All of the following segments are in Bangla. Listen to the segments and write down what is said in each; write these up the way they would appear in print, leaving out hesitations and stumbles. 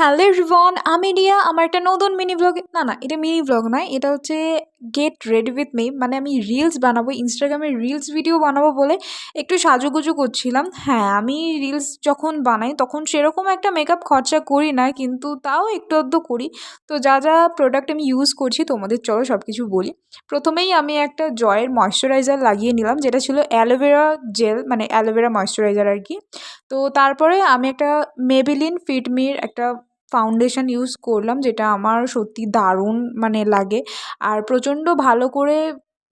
হ্যালো এভরিওয়ান, আমি রিয়া। আমার একটা নতুন মিনি ব্লগ, না এটা মিনি ব্লগ নয়, এটা হচ্ছে গেট রেডি উইথ মি। মানে আমি রিলস বানাবো, ইনস্টাগ্রামে রিলস ভিডিও বানাবো বলে একটু সাজুগুজু করছিলাম। হ্যাঁ, আমি রিলস যখন বানাই তখন সেরকম একটা মেকআপ খরচা করি না, কিন্তু তাও একটু আধটু করি। তো যা যা প্রোডাক্ট আমি ইউজ করছি তোমাদের চলো সব কিছু বলি। প্রথমেই আমি একটা জয়ের ময়শ্চারাইজার লাগিয়ে নিলাম, যেটা ছিল অ্যালোভেরা জেল, মানে অ্যালোভেরা ময়শ্চারাইজার আর কি। তো তারপরে আমি একটা মেবেলিন ফিটমির একটা ফাউন্ডেশন ইউজ করলাম, যেটা আমার সত্যি দারুণ মানে লাগে, আর প্রচণ্ড ভালো করে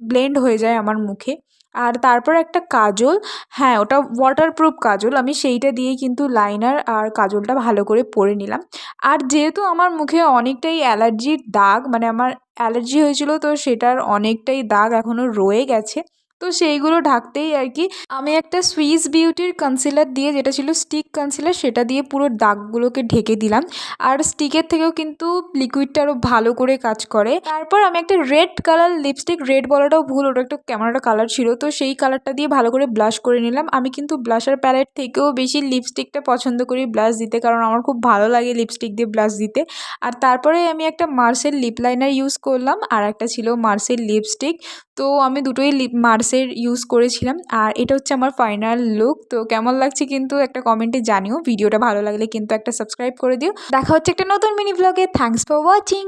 ব্লেন্ড হয়ে যায় আমার মুখে। আর তারপর একটা কাজল, হ্যাঁ ওটা ওয়াটারপ্রুফ কাজল, আমি সেইটা দিয়েই কিন্তু লাইনার আর কাজলটা ভালো করে পরে নিলাম। আর যেহেতু আমার মুখে অনেকটাই অ্যালার্জির দাগ, মানে আমার অ্যালার্জি হয়েছিল, তো সেটার অনেকটাই দাগ এখনও রয়ে গেছে, তো সেইগুলো ঢাকতেই আর কি আমি একটা সুইস বিউটির কনসিলার দিয়ে, যেটা ছিল স্টিক কনসিলার, সেটা দিয়ে পুরো দাগগুলোকে ঢেকে দিলাম। আর স্টিকের থেকেও কিন্তু লিকুইডটা আরও ভালো করে কাজ করে। তারপর আমি একটা রেড কালার লিপস্টিক, রেড বলাটাও ভুল, ওটা একটা ক্যামেরাটা কালার ছিল, তো সেই কালারটা দিয়ে ভালো করে ব্লাশ করে নিলাম। আমি কিন্তু ব্লাশার প্যালেট থেকেও বেশি লিপস্টিকটা পছন্দ করি ব্লাশ দিতে, কারণ আমার খুব ভালো লাগে লিপস্টিক দিয়ে ব্লাশ দিতে। আর তারপরে আমি একটা মার্সেল লিপ লাইনার ইউজ করলাম, আর একটা ছিল মার্সেল লিপস্টিক। তো আমি দুটোই মার্সের ইউজ করেছিলাম, আর এটা হচ্ছে আমার ফাইনাল লুক। তো কেমন লাগছে কিন্তু একটা কমেন্টে জানিও। ভিডিওটা ভালো লাগলে কিন্তু একটা সাবস্ক্রাইব করে দিও। দেখা হচ্ছে একটা নতুন মিনি ব্লগে। Thanks for watching.